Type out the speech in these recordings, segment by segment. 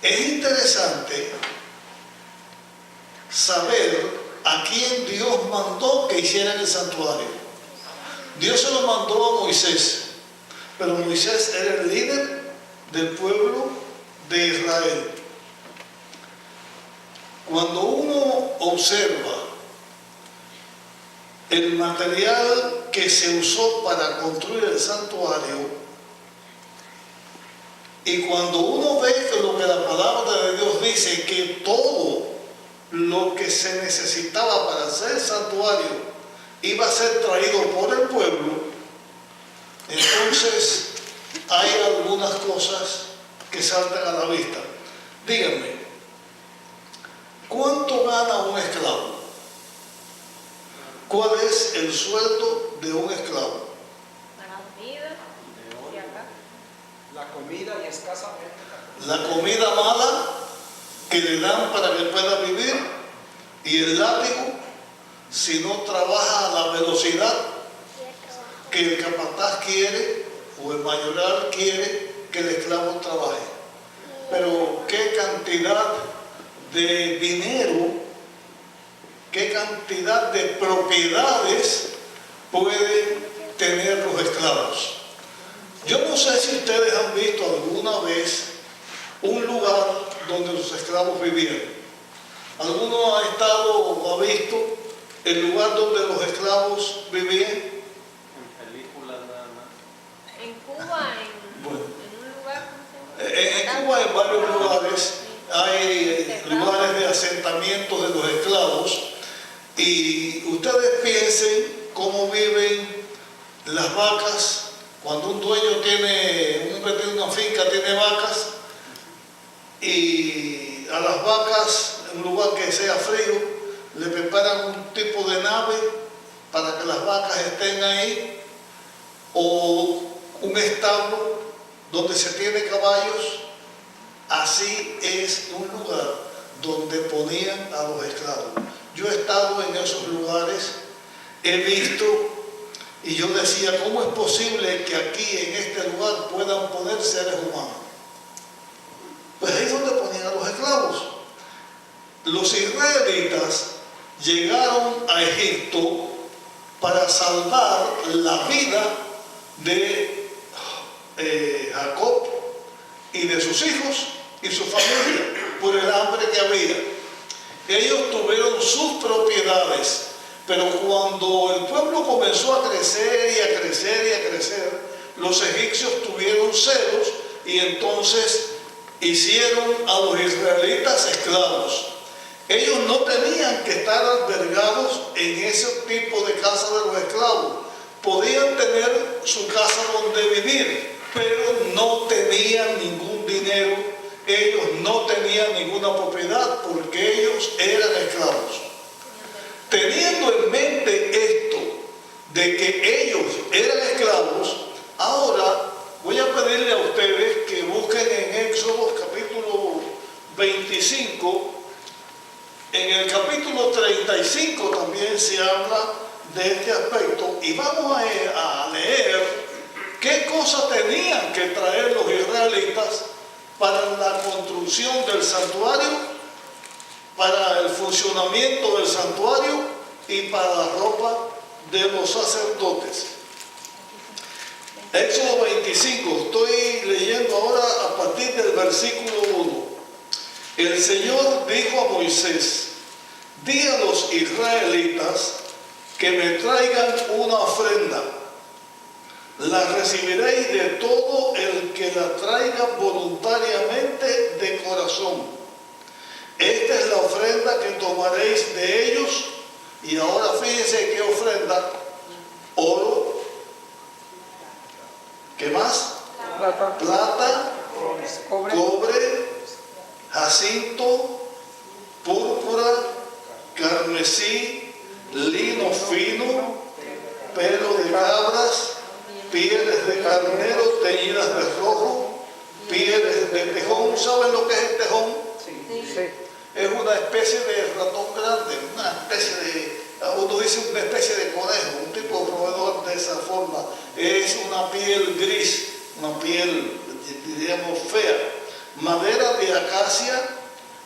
Es interesante saber a quién Dios mandó que hiciera el santuario. Dios se lo mandó a Moisés, pero Moisés era el líder del pueblo de Israel. Cuando uno observa el material que se usó para construir el santuario, y cuando uno ve que lo que la palabra de Dios dice, que todo lo que se necesitaba para hacer el santuario iba a ser traído por el pueblo, entonces hay algunas cosas que saltan a la vista. Díganme, ¿cuánto gana un esclavo? ¿Cuál es el sueldo de un esclavo? La comida y escasamente. La comida mala que le dan para que pueda vivir, y el látigo si no trabaja a la velocidad que el capataz quiere o el mayoral quiere que el esclavo trabaje. Pero qué cantidad de dinero, qué cantidad de propiedades pueden tener los esclavos. Yo no sé si ustedes han visto alguna vez un lugar donde los esclavos vivían. ¿Alguno ha estado o ha visto el lugar donde los esclavos vivían? En películas nada más. En Cuba, Bueno, en un lugar, en Cuba en varios lugares hay lugares de asentamiento de los esclavos, y ustedes piensen cómo viven las vacas. Cuando un dueño tiene una finca, tiene vacas, y a las vacas, en un lugar que sea frío, le preparan un tipo de nave para que las vacas estén ahí, o un establo donde se tiene caballos. Así es un lugar donde ponían a los esclavos. Yo he estado en esos lugares, he visto. Y yo decía, ¿cómo es posible que aquí en este lugar puedan poner seres humanos? Pues ahí es donde ponían a los esclavos. Los israelitas llegaron a Egipto para salvar la vida de Jacob y de sus hijos y su familia por el hambre que había. Ellos tuvieron sus propiedades. Pero cuando el pueblo comenzó a crecer y a crecer y a crecer, los egipcios tuvieron celos y entonces hicieron a los israelitas esclavos. Ellos no tenían que estar albergados en ese tipo de casa de los esclavos. Podían tener su casa donde vivir, pero no tenían ningún dinero. Ellos no tenían ninguna propiedad porque ellos eran esclavos. Teniendo en mente esto, de que ellos eran esclavos, ahora voy a pedirle a ustedes que busquen en Éxodo capítulo 25, en el capítulo 35 también se habla de este aspecto, y vamos a leer qué cosas tenían que traer los israelitas para la construcción del santuario, para el funcionamiento del santuario y para la ropa de los sacerdotes. Éxodo 25, estoy leyendo ahora a partir del versículo 1. El Señor dijo a Moisés: di a los israelitas que me traigan una ofrenda. La recibiréis de todo el que la traiga voluntariamente de corazón. Esta es la ofrenda que tomaréis de ellos. Y ahora fíjense qué ofrenda: oro, ¿qué más? Plata, cobre, jacinto, púrpura, carmesí, lino fino, pelo de cabras, pieles de carnero teñidas de rojo, pieles de tejón. ¿Saben lo que es el tejón? Sí. Es una especie de ratón grande, una especie de, uno dice una especie de conejo, un tipo de roedor de esa forma. Es una piel gris, una piel, diríamos, fea. madera de acacia,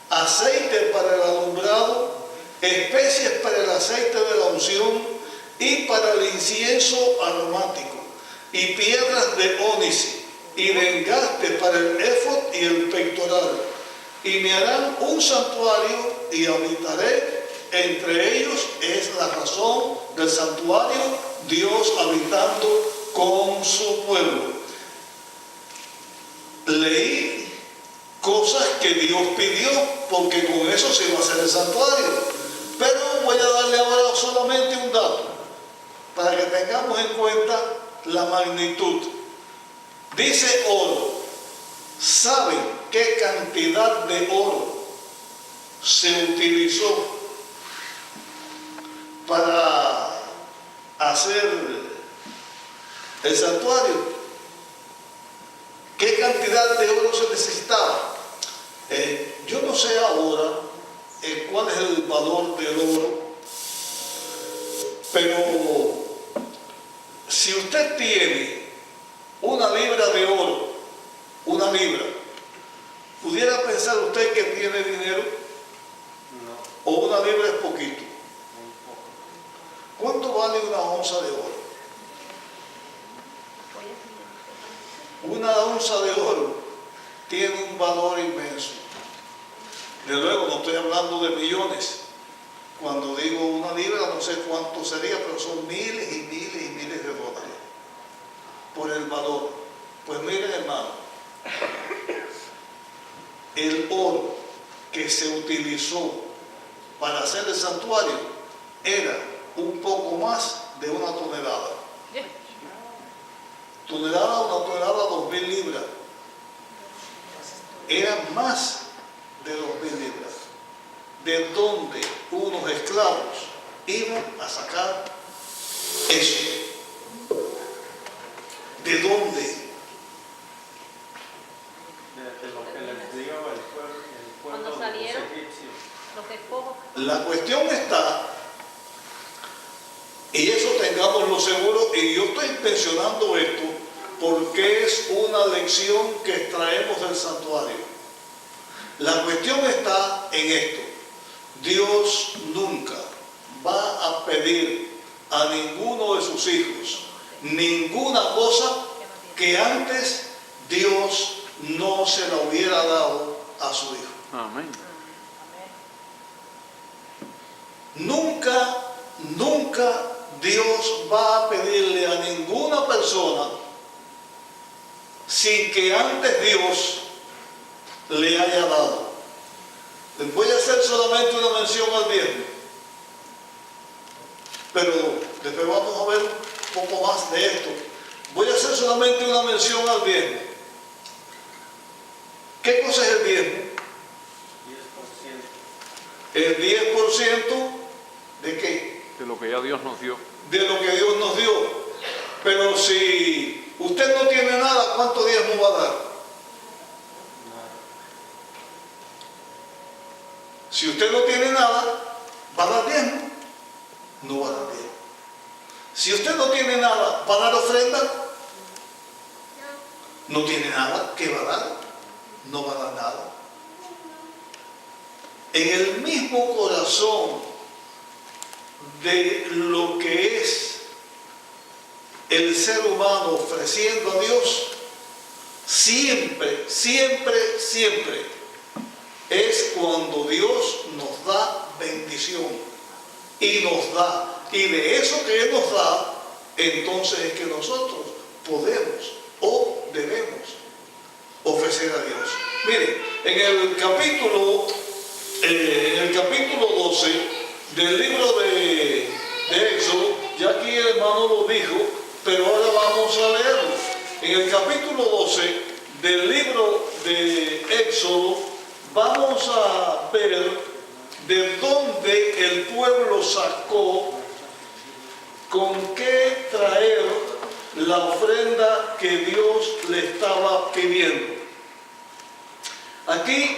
aceite para el alumbrado, especies para el aceite de la unción y para el incienso aromático, y piedras de ónice y de engaste para el éfod y el pectoral. Y me harán un santuario y habitaré entre ellos. Es la razón del santuario, Dios habitando con su pueblo. Leí cosas que Dios pidió, porque con eso se iba a hacer el santuario. Pero voy a darle ahora solamente un dato, para que tengamos en cuenta la magnitud. Dice oro. ¿Saben qué cantidad de oro se utilizó para hacer el santuario? ¿Qué cantidad de oro se necesitaba? Yo no sé ahora cuál es el valor del oro, pero si usted tiene una libra de oro, una libra, ¿pudiera pensar usted que tiene dinero? No, ¿O una libra es poquito? muy poco. ¿Cuánto vale una onza de oro? Una onza de oro tiene un valor inmenso. De luego no estoy hablando de millones. Cuando digo una libra no sé cuánto sería, pero son miles y miles y miles de dólares por el valor. Pues miren, hermano, el oro que se utilizó para hacer el santuario era un poco más de una tonelada. Una tonelada, 2.000 libras. Eran más de 2.000 libras. De donde unos esclavos iban a sacar eso. ¿De dónde? De lo que les dio el pueblo Cuando de los salieron. egipcios. Los despojos. La cuestión está, y eso tengámoslo seguro, y yo estoy mencionando esto porque es una lección que extraemos del santuario. La cuestión está en esto. Dios nunca va a pedir a ninguno de sus hijos ninguna cosa que antes Dios no se la hubiera dado a su hijo. Amén. Nunca, nunca Dios va a pedirle a ninguna persona sin que antes Dios le haya dado. Les voy a hacer solamente una mención al diezmo, pero después vamos a ver un poco más de esto. Voy a hacer solamente una mención al diezmo. ¿Qué cosa es el diezmo? 10%. El 10% ¿de qué? De lo que ya Dios nos dio. De lo que Dios nos dio. Pero si usted no tiene nada, ¿cuánto diezmo va a dar? Si usted no tiene nada, ¿va a dar diezmo? No va a dar diezmo. Si usted no tiene nada, ¿va a dar ofrenda? No tiene nada, ¿qué va a dar? No va a dar nada. En el mismo corazón de lo que es el ser humano ofreciendo a Dios, siempre, siempre, siempre es cuando Dios nos da bendición y nos da. Y de eso que Él nos da, entonces es que nosotros podemos o debemos ofrecer a Dios. Miren, en el capítulo 12 del libro de Éxodo, ya aquí el hermano lo dijo, pero ahora vamos a leerlo. En el capítulo 12 del libro de Éxodo, vamos a ver de dónde el pueblo sacó con qué traer la ofrenda que Dios le estaba pidiendo. Aquí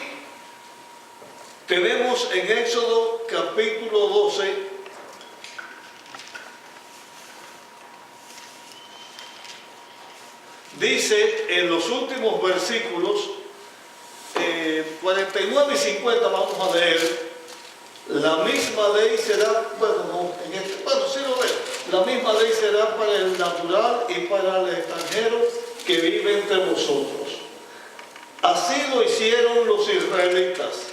tenemos en Éxodo capítulo 12, dice en los últimos versículos, 49 y 50 vamos a leer. La misma ley será, sí lo veo. La misma ley será para el natural y para el extranjero que vive entre vosotros. Así lo hicieron los israelitas,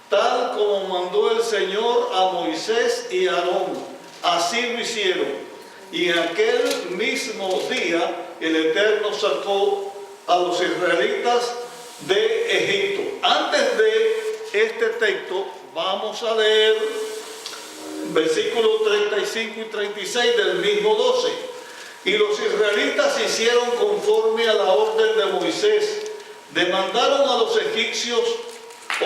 tal como mandó el Señor a Moisés y a Aarón. Así lo hicieron. Y en aquel mismo día el Eterno sacó a los israelitas de Egipto. Antes de este texto, vamos a leer versículos 35 y 36 del mismo 12. Y los israelitas hicieron conforme a la orden de Moisés. Demandaron a los egipcios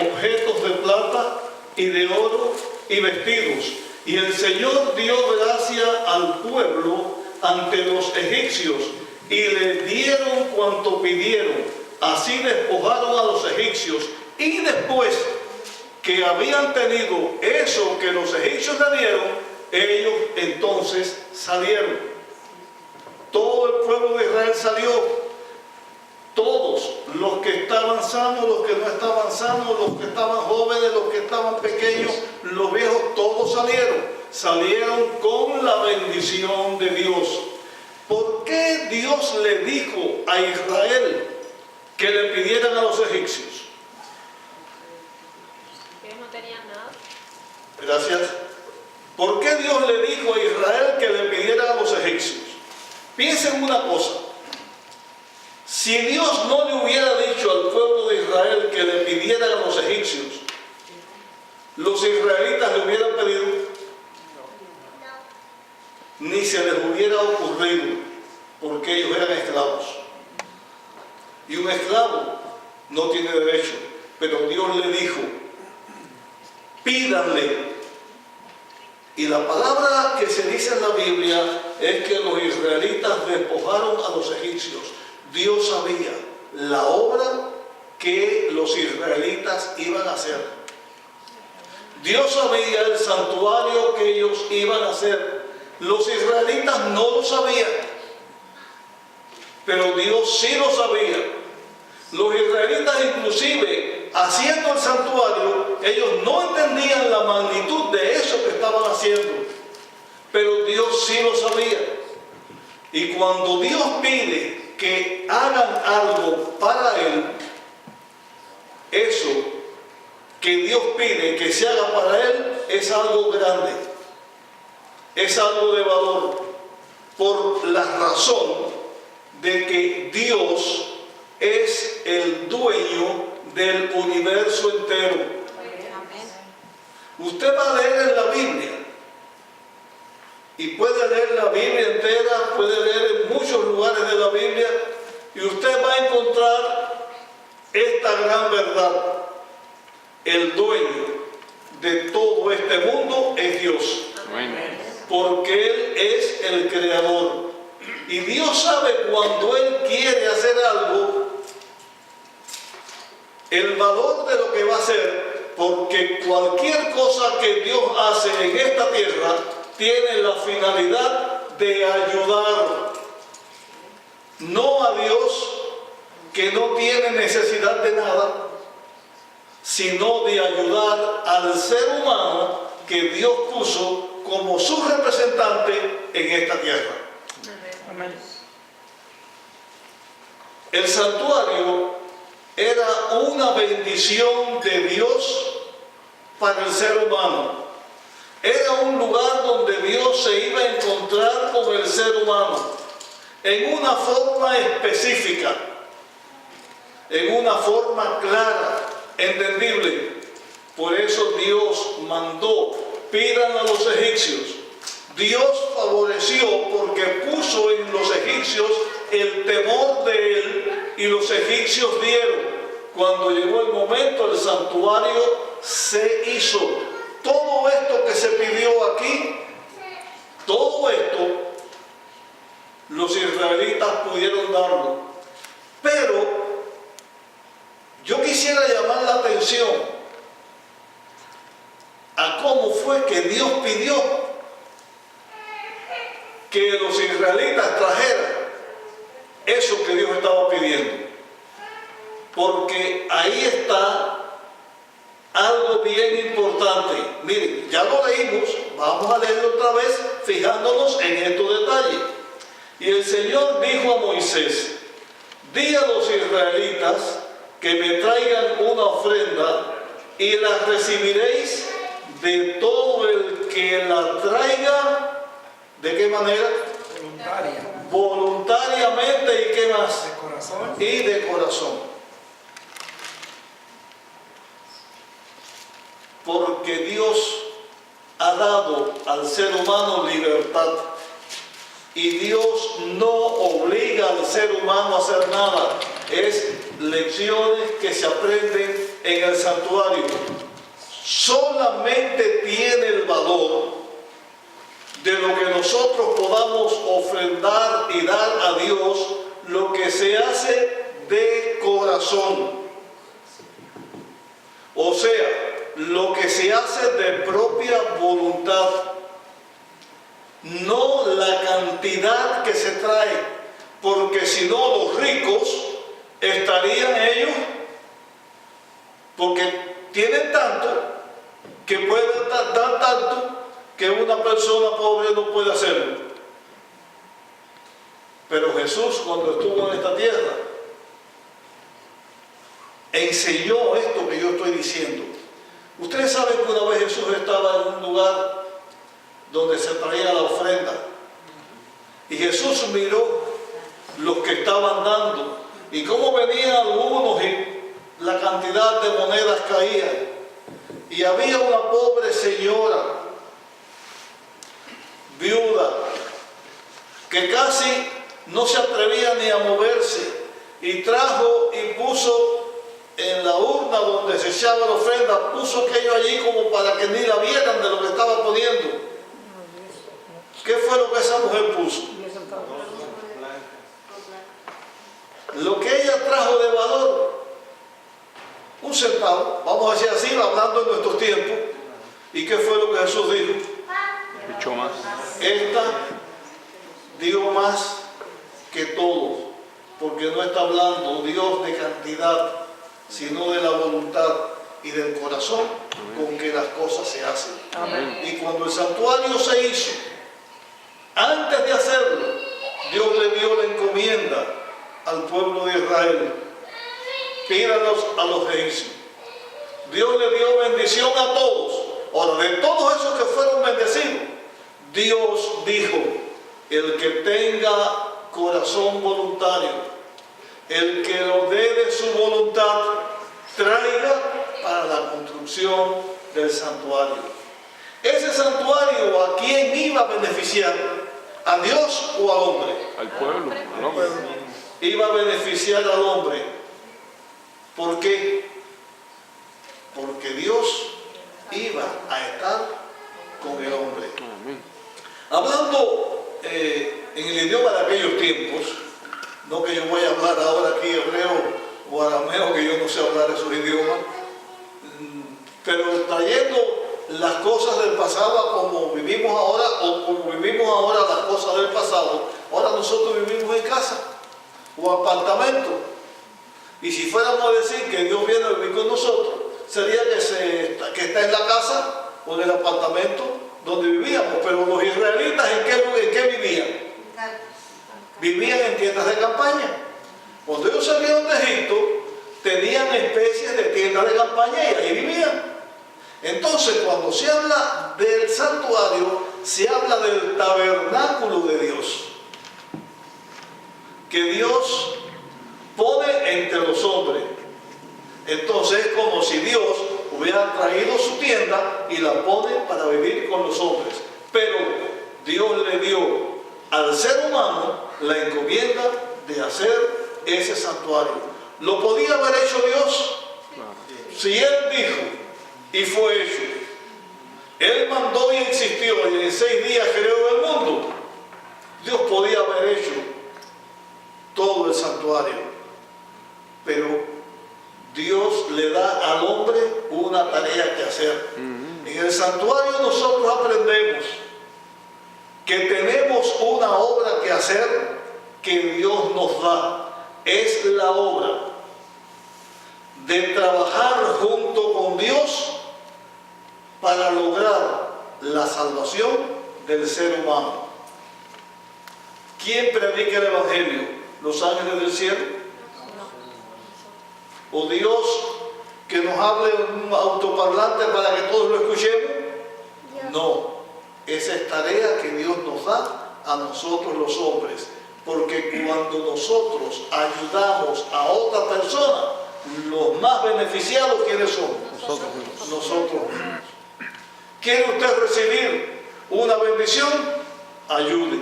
objetos de plata y de oro y vestidos. Y el Señor dio gracia al pueblo ante los egipcios y le dieron cuanto pidieron. Así despojaron a los egipcios. Y después que habían tenido eso que los egipcios le dieron, ellos entonces salieron. Todo el pueblo de Israel salió. Todos, los que estaban sanos, los que no estaban sanos, los que estaban jóvenes, los que estaban pequeños, los viejos, todos salieron. Salieron con la bendición de Dios. ¿Por qué Dios le dijo a Israel que le pidieran a los egipcios? Ellos no tenían nada. Gracias. ¿Por qué Dios le dijo a Israel que le pidieran a los egipcios? Piensen una cosa. Si Dios no le hubiera dicho al pueblo de Israel que le pidieran a los egipcios, ¿los israelitas le hubieran pedido? Ni se les hubiera ocurrido, porque ellos eran esclavos. Y un esclavo no tiene derecho, pero Dios le dijo, pídanle. Y la palabra que se dice en la Biblia es que los israelitas despojaron a los egipcios. Dios sabía la obra que los israelitas iban a hacer. Dios sabía el santuario que ellos iban a hacer. Los israelitas no lo sabían, pero Dios sí lo sabía. Los israelitas inclusive haciendo el santuario, ellos no entendían la magnitud de eso que estaban haciendo, pero Dios sí lo sabía. Y cuando Dios pide que hagan algo para Él, eso que Dios pide que se haga para Él es algo grande, es algo de valor, por la razón de que Dios es el dueño del universo entero. Usted va a leer en la Biblia y puede leer la Biblia entera, puede leer en muchos lugares de la Biblia y usted va a encontrar esta gran verdad. El dueño de todo este mundo es Dios. Porque Él es el creador. Y Dios sabe cuando Él quiere hacer algo, el valor de lo que va a hacer, porque cualquier cosa que Dios hace en esta tierra tiene la finalidad de ayudar, no a Dios que no tiene necesidad de nada, sino de ayudar al ser humano que Dios puso como su representante en esta tierra. Amén. El santuario era una bendición de Dios para el ser humano. Era un lugar donde Dios se iba a encontrar con el ser humano en una forma específica, en una forma clara, entendible. Por eso Dios mandó, pidan a los egipcios. Dios favoreció porque puso en los egipcios el temor de Él y los egipcios dieron. Cuando llegó el momento, el santuario se hizo. Todo esto que se pidió aquí, todo esto, los israelitas pudieron darlo. Pero yo quisiera llamar la atención a cómo fue que Dios pidió que los israelitas trajeran eso que Dios estaba pidiendo. Porque ahí está algo bien importante. Miren, ya lo leímos, vamos a leerlo otra vez, fijándonos en estos detalles. Y el Señor dijo a Moisés: di a los israelitas que me traigan una ofrenda y la recibiréis de todo el que la traiga. ¿De qué manera? Voluntaria. Voluntariamente. ¿Y qué más? De corazón. Y de corazón. Porque Dios ha dado al ser humano libertad. Y Dios no obliga al ser humano a hacer nada. Es lecciones que se aprenden en el santuario. Solamente tiene el valor de lo que nosotros podamos ofrendar y dar a Dios, lo que se hace de corazón. O sea, lo que se hace de propia voluntad. No la cantidad que se trae, porque si no los ricos estarían ellos, porque tienen tanto que pueden dar tanto que una persona pobre no puede hacerlo. Pero Jesús, cuando estuvo en esta tierra, enseñó esto que yo estoy diciendo. Ustedes saben que una vez Jesús estaba en un lugar donde se traía la ofrenda, y Jesús miró los que estaban dando y cómo venían algunos y la cantidad de monedas caía, y había una pobre señora viuda que casi no se atrevía ni a moverse, y trajo y puso en la urna donde se echaba la ofrenda, puso aquello allí como para que ni la vieran de lo que estaba poniendo. ¿Qué fue lo que esa mujer puso? Lo que ella trajo de valor, un centavo, vamos a decir así, hablando en nuestros tiempos. ¿Y qué fue lo que Jesús dijo? Mucho más. Esta dio más que todos, porque no está hablando Dios de cantidad, sino de la voluntad y del corazón con que las cosas se hacen. Amén. Y cuando el santuario se hizo, antes de hacerlo, Dios le dio la encomienda al pueblo de Israel: pídalos a los egipcios. Dios le dio bendición a todos. Ahora, de todos esos que fueron bendecidos, Dios dijo: el que tenga corazón voluntario, el que lo dé de su voluntad, traiga para la construcción del santuario. Ese santuario, ¿a quién iba a beneficiar? ¿A Dios o al hombre? Al pueblo, al hombre. Iba a beneficiar al hombre. ¿Por qué? Porque Dios iba a estar con el hombre. Amén. Hablando en el idioma de aquellos tiempos, no que yo voy a hablar ahora aquí hebreo o arameo, que yo no sé hablar esos idiomas, pero trayendo las cosas del pasado como vivimos ahora, o como vivimos ahora las cosas del pasado. Ahora nosotros vivimos en casa o apartamento, y si fuéramos a decir que Dios viene a vivir con nosotros, sería que está en la casa o en el apartamento donde vivíamos. Pero los israelitas, ¿en qué vivían? Vivían en tiendas de campaña. Cuando ellos salieron de Egipto, tenían especies de tiendas de campaña y ahí vivían. Entonces, cuando se habla del santuario, se habla del tabernáculo de Dios, que Dios pone entre los hombres. Entonces es como si Dios hubiera traído su tienda y la pone para vivir con los hombres. Pero Dios le dio al ser humano la encomienda de hacer ese santuario. ¿Lo podía haber hecho Dios? Si Él dijo y fue hecho, Él mandó y existió y en 6 días creó el mundo, Dios podía haber hecho todo el santuario. Pero Dios le da al hombre una tarea que hacer. En el santuario nosotros aprendemos que tenemos una obra que hacer que Dios nos da. Es la obra de trabajar junto con Dios para lograr la salvación del ser humano. ¿Quién predica el Evangelio? ¿Los ángeles del cielo? ¿O Dios que nos hable en un autoparlante para que todos lo escuchemos? No, esa es tarea que Dios nos da a nosotros los hombres, porque cuando nosotros ayudamos a otra persona, los más beneficiados, ¿quiénes son? Nosotros mismos. ¿Quiere usted recibir una bendición? Ayude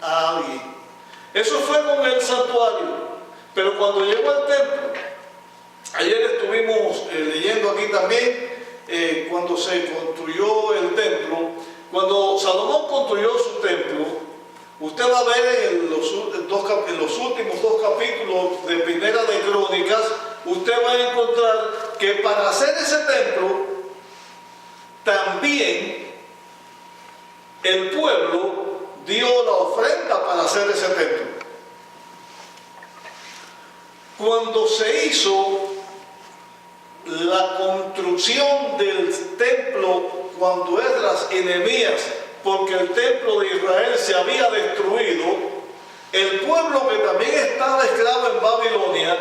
a alguien. Eso fue con el santuario, pero cuando llegó al templo, ayer estuvimos leyendo aquí también, cuando se construyó el templo, cuando Salomón construyó su templo, usted va a ver en los últimos 2 capítulos de Primera de Crónicas, usted va a encontrar que para hacer ese templo, también el pueblo dio la ofrenda para hacer ese templo. Cuando se hizo la construcción del templo, cuando Esdras y Nehemías, porque el templo de Israel se había destruido, el pueblo que también estaba esclavo en Babilonia,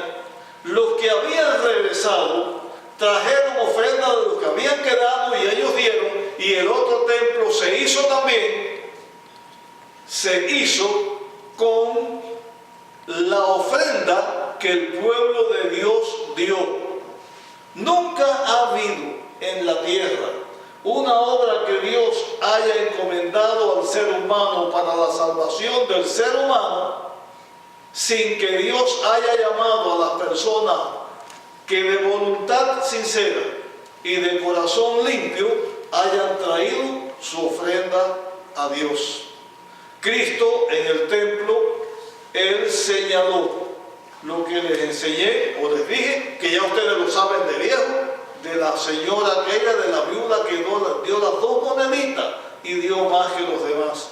los que habían regresado, trajeron ofrendas de los que habían quedado y ellos dieron, y el otro templo se hizo también, se hizo con la ofrenda que el pueblo de Dios dio. Nunca ha habido en la tierra una obra que Dios haya encomendado al ser humano para la salvación del ser humano sin que Dios haya llamado a las personas que de voluntad sincera y de corazón limpio hayan traído su ofrenda a Dios. Cristo en el templo, Él señaló lo que les enseñé o les dije, que ya ustedes lo saben de viejo, de la señora aquella, de la viuda que dio las 2 moneditas y dio más que los demás.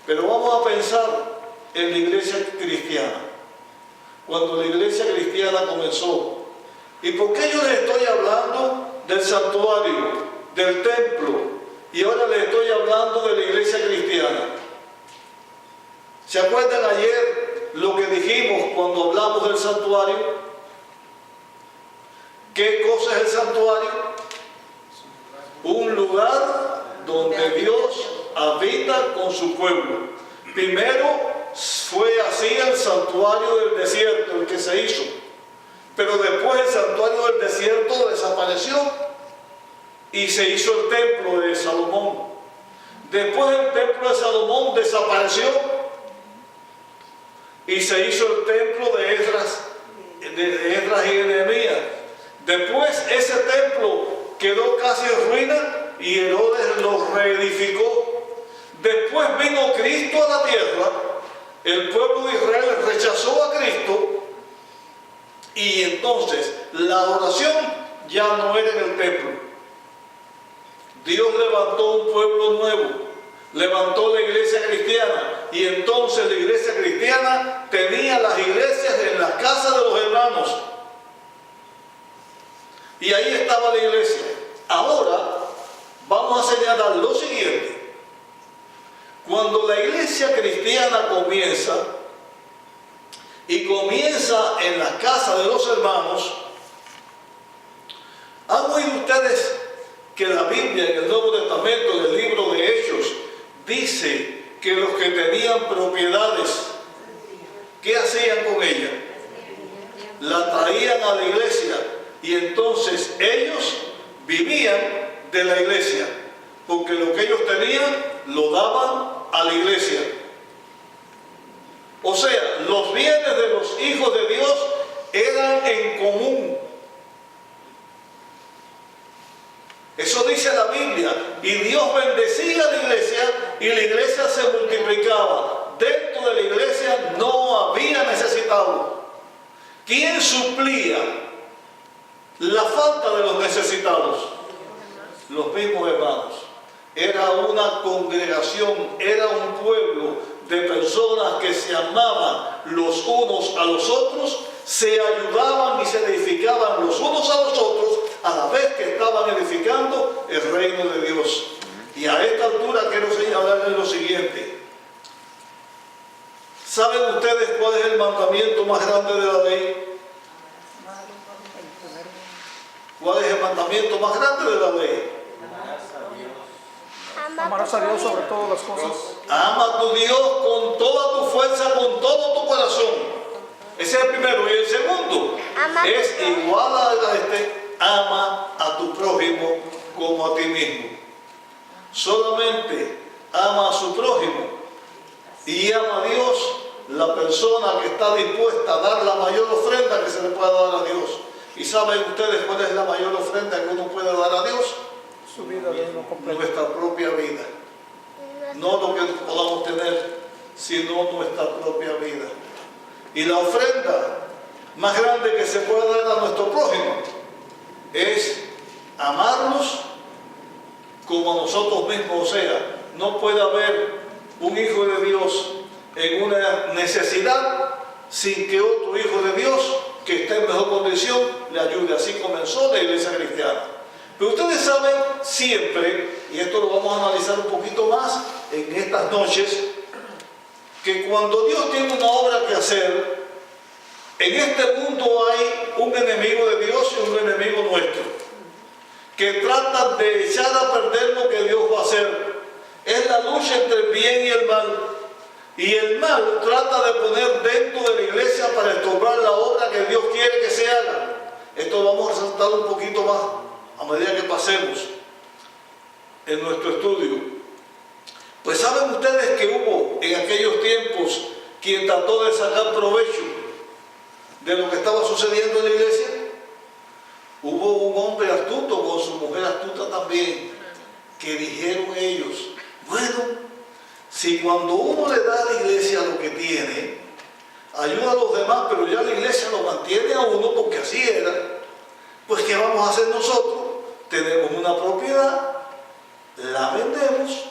Pero vamos a pensar en la iglesia cristiana. Cuando la iglesia cristiana comenzó, ¿y por qué yo les estoy hablando del santuario, del templo, y ahora les estoy hablando de la iglesia cristiana? ¿Se acuerdan ayer lo que dijimos cuando hablamos del santuario? ¿Qué cosa es el santuario? Un lugar donde Dios habita con su pueblo. Primero fue así el santuario del desierto, el que se hizo. Pero después el santuario del desierto desapareció y se hizo el templo de Salomón. Después el templo de Salomón desapareció y se hizo el templo de Esdras y de Nehemías. Después ese templo quedó casi en ruina y Herodes lo reedificó. Después vino Cristo a la tierra, el pueblo de Israel rechazó a Cristo y entonces la oración ya no era en el templo. Dios levantó un pueblo nuevo, levantó la iglesia cristiana y entonces la iglesia cristiana tenía las iglesias en las casas de los hermanos. Y ahí estaba la iglesia. Ahora vamos a señalar lo siguiente. Cuando la iglesia cristiana comienza, y comienza en las casas de los hermanos, ¿han oído ustedes que la Biblia en el Nuevo Testamento, en el libro de Hechos, dice que los que tenían propiedades, ¿qué hacían con ellas? La traían a la iglesia y entonces ellos vivían de la iglesia, porque lo que ellos tenían lo daban a la iglesia. O sea, los bienes de los hijos de Dios eran en común. Eso dice la Biblia. Y Dios bendecía a la iglesia y la iglesia se multiplicaba. Dentro de la iglesia no había necesitado. ¿Quién suplía la falta de los necesitados? Los mismos hermanos. Era una congregación, era un pueblo de personas que se amaban los unos a los otros, se ayudaban y se edificaban los unos a los otros a la vez que estaban edificando el reino de Dios. Y a esta altura quiero señalarles lo siguiente. ¿Saben ustedes cuál es el mandamiento más grande de la ley? ¿Cuál es el mandamiento más grande de la ley? Amarás a Dios sobre todas las cosas. Ama a tu Dios con toda tu fuerza, con todo tu corazón. Ese es el primero. Y el segundo es igual a este: ama a tu prójimo como a ti mismo. Solamente ama a su prójimo y ama a Dios la persona que está dispuesta a dar la mayor ofrenda que se le pueda dar a Dios. ¿Y saben ustedes cuál es la mayor ofrenda que uno puede dar a Dios? Su vida de uno completo. Nuestra propia vida. No lo que podamos tener, sino nuestra propia vida. Y la ofrenda más grande que se puede dar a nuestro prójimo es amarnos como a nosotros mismos. O sea, no puede haber un hijo de Dios en una necesidad sin que otro hijo de Dios que esté en mejor condición le ayude. Así comenzó la iglesia cristiana. Pero ustedes saben siempre, y esto lo vamos a analizar un poquito más en estas noches, que cuando Dios tiene una obra que hacer, en este mundo hay un enemigo de Dios y un enemigo nuestro, que trata de echar a perder lo que Dios va a hacer. Es la lucha entre el bien y el mal. Y el mal trata de poner dentro de la iglesia para estorbar la obra que Dios quiere que se haga. Esto lo vamos a resaltar un poquito más a medida que pasemos en nuestro estudio. Pues saben ustedes que hubo en aquellos tiempos quien trató de sacar provecho de lo que estaba sucediendo en la iglesia. Hubo un hombre astuto con su mujer astuta también, que dijeron ellos: bueno, si cuando uno le da a la iglesia lo que tiene, ayuda a los demás, pero ya la iglesia lo mantiene a uno porque así era, pues ¿qué vamos a hacer nosotros? Tenemos una propiedad, la vendemos,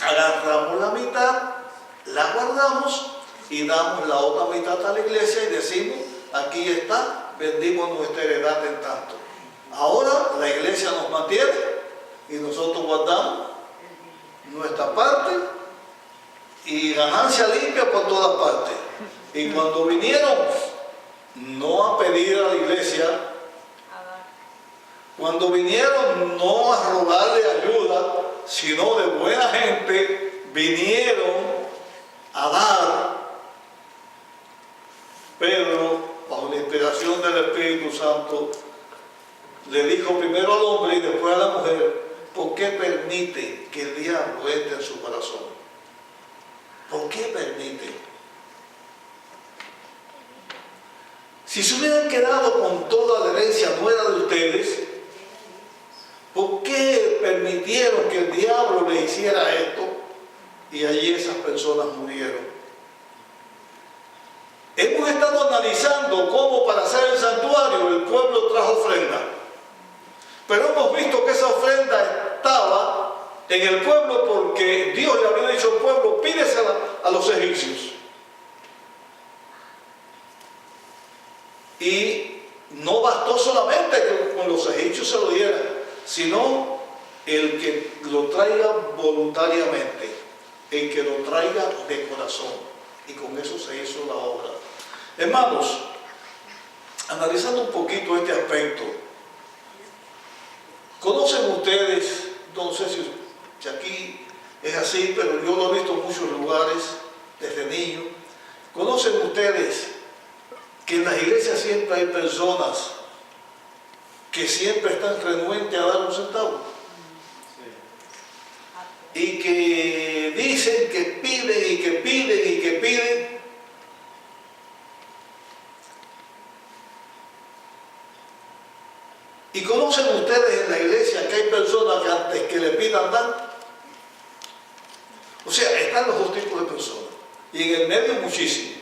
agarramos la mitad, la guardamos y damos la otra mitad a la iglesia y decimos: aquí está, vendimos nuestra heredad en tanto. Ahora la iglesia nos mantiene y nosotros guardamos nuestra parte y ganancia limpia por todas partes. Y cuando vinieron, no a pedir a la iglesia, cuando vinieron no a robarle ayuda, sino de buena gente, vinieron a dar. Pedro, bajo la inspiración del Espíritu Santo, le dijo primero al hombre y después a la mujer: ¿por qué permite que el diablo entre en su corazón? ¿Por qué permite? Si se hubieran quedado con toda la herencia no era de ustedes, ¿por qué permitieron que el diablo le hiciera esto? Y allí esas personas murieron. Hemos estado analizando cómo para hacer el santuario el pueblo trajo ofrenda. Pero hemos visto que esa ofrenda estaba en el pueblo porque Dios le había dicho al pueblo: pídesela a los egipcios. Y no bastó solamente que con los egipcios se lo dieran, sino el que lo traiga voluntariamente, el que lo traiga de corazón. Y con eso se hizo la obra. Hermanos, analizando un poquito este aspecto, ¿conocen ustedes? No sé si aquí es así, pero yo lo he visto en muchos lugares desde niño. ¿Conocen ustedes que en las iglesias siempre hay personas que siempre están renuentes a dar un centavo? Y que dicen que piden y que piden y que piden. ¿Y conocen ustedes en la iglesia que hay personas que antes que le pidan dan? O sea, están los dos tipos de personas. Y en el medio muchísimo.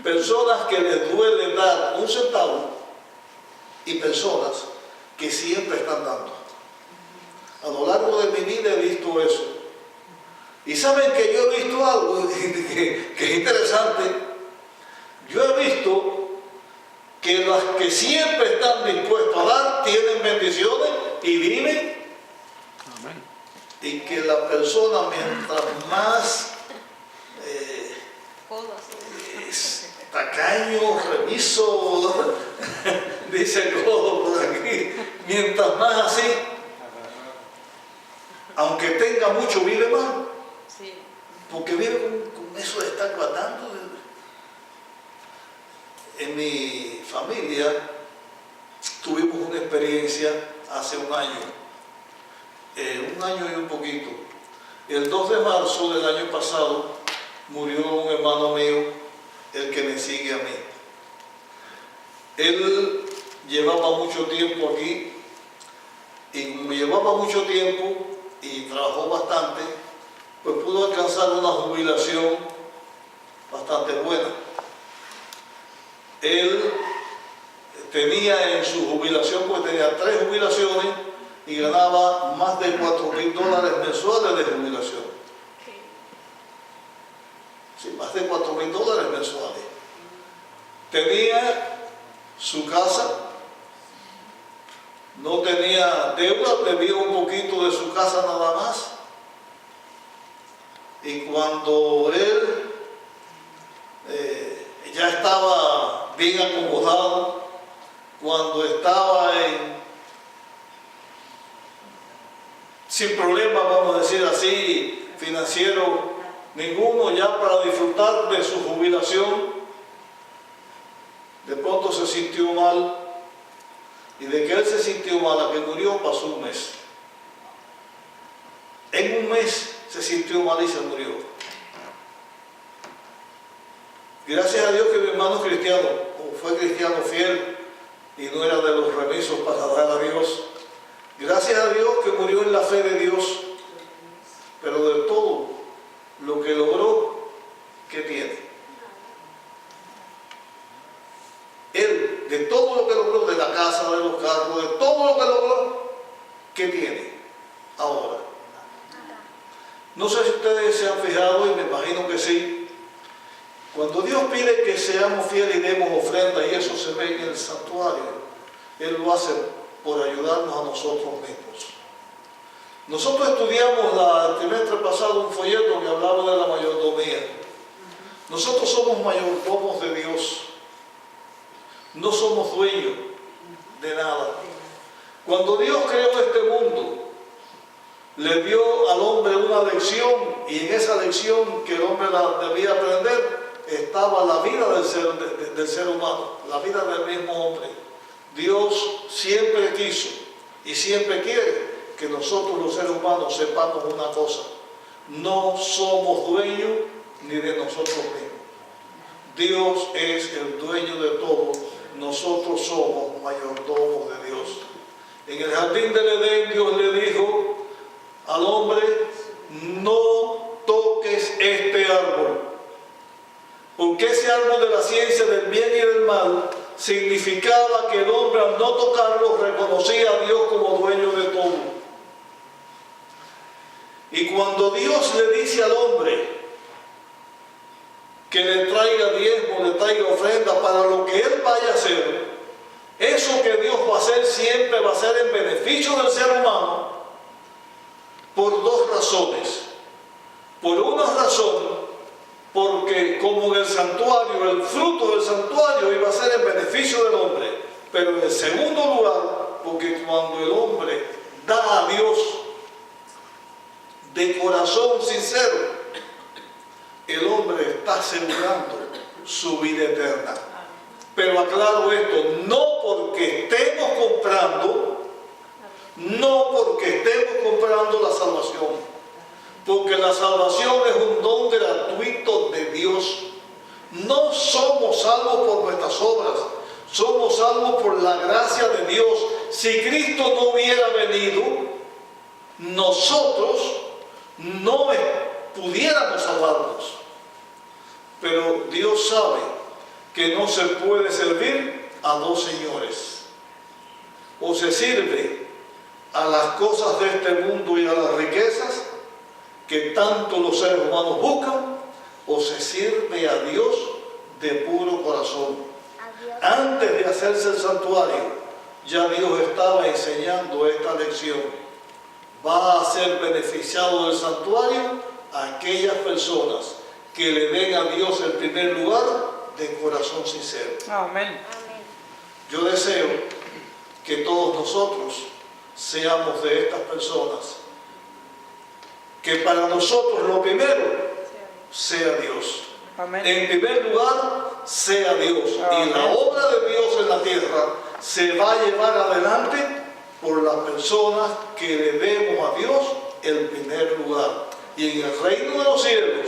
Personas que les duele dar un centavo y personas que siempre están dando. A lo largo de mi vida he visto eso. Y saben que yo he visto algo que es interesante. Yo he visto que las que siempre están dispuestos a dar tienen bendiciones y viven, Amén. y que la persona mientras más Codo así. es tacaño, remiso, dice el codo por aquí, mientras más así, aunque tenga mucho, vive mal, Sí. porque vive con eso de estar guardando. En mi familia tuvimos una experiencia hace un año y un poquito. El 2 de marzo del año pasado murió un hermano mío, el que me sigue a mí. Él llevaba mucho tiempo aquí, y como llevaba mucho tiempo y trabajó bastante, pues pudo alcanzar una jubilación bastante buena. Él tenía en su jubilación, pues tenía 3 jubilaciones y ganaba más de $4,000 mensuales de jubilación. Sí, más de $4,000 mensuales. Tenía su casa, no tenía deuda, debía un poquito de su casa nada más. Y cuando él ya estaba bien acomodado, cuando estaba sin problemas, vamos a decir así, financiero ninguno, ya para disfrutar de su jubilación, de pronto se sintió mal, y de que él se sintió mal a que murió pasó un mes. En un mes se sintió mal y se murió. Gracias a Dios que mi hermano es cristiano, o fue cristiano fiel y no era de los remisos para dar a Dios. Gracias a Dios que murió en la fe de Dios, pero de todo lo que logró, ¿qué tiene? Él, de todo lo que logró, de la casa, de los carros, de todo lo que logró, ¿qué tiene ahora? No sé si ustedes se han fijado, y me imagino que sí, cuando Dios pide que seamos fieles y demos ofrenda, y eso se ve en el santuario, Él lo hace por ayudarnos a nosotros mismos. Nosotros estudiamos el trimestre pasado un folleto que hablaba de la mayordomía. Nosotros somos mayordomos de Dios, no somos dueños de nada. Cuando Dios creó este mundo, le dio al hombre una lección, y en esa lección que el hombre la debía aprender estaba la vida del ser humano, la vida del mismo hombre. Dios siempre quiso y siempre quiere que nosotros los seres humanos sepamos una cosa: no somos dueños ni de nosotros mismos. Dios es el dueño de todo, nosotros somos mayordomos de Dios. En el jardín del Edén Dios le dijo al hombre: no toques este árbol, porque ese árbol de la ciencia del bien y del mal significaba que el hombre, al no tocarlo, reconocía a Dios como dueño de todo. Y cuando Dios le dice al hombre que le traiga diezmo, le traiga ofrenda para lo que él vaya a hacer, eso que Dios va a hacer siempre va a ser en beneficio del ser humano, por 2 razones. Por una razón, porque como en el santuario, el fruto del santuario iba a ser en beneficio del hombre. Pero en el segundo lugar, porque cuando el hombre da a Dios de corazón sincero, el hombre está asegurando su vida eterna. Pero aclaro esto, no porque estemos comprando la salvación, porque la salvación es un don gratuito de Dios. No somos salvos por nuestras obras, somos salvos por la gracia de Dios. Si Cristo no hubiera venido, nosotros no pudiéramos salvarnos. Pero Dios sabe que no se puede servir a 2 señores. O se sirve a las cosas de este mundo y a las riquezas que tanto los seres humanos buscan, o se sirve a Dios de puro corazón. Antes de hacerse el santuario, ya Dios estaba enseñando esta lección. Va a ser beneficiado del santuario a aquellas personas que le den a Dios el primer lugar de corazón sincero. Amén. Yo deseo que todos nosotros seamos de estas personas, que para nosotros lo primero sea Dios. Amén. En primer lugar, sea Dios. Y Amén. la obra de Dios en la tierra se va a llevar adelante por las personas que le demos a Dios el primer lugar. Y en el reino de los cielos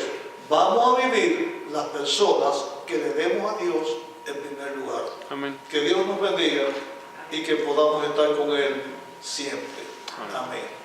vamos a vivir las personas que le demos a Dios el primer lugar. Amén. Que Dios nos bendiga y que podamos estar con Él siempre. Amén.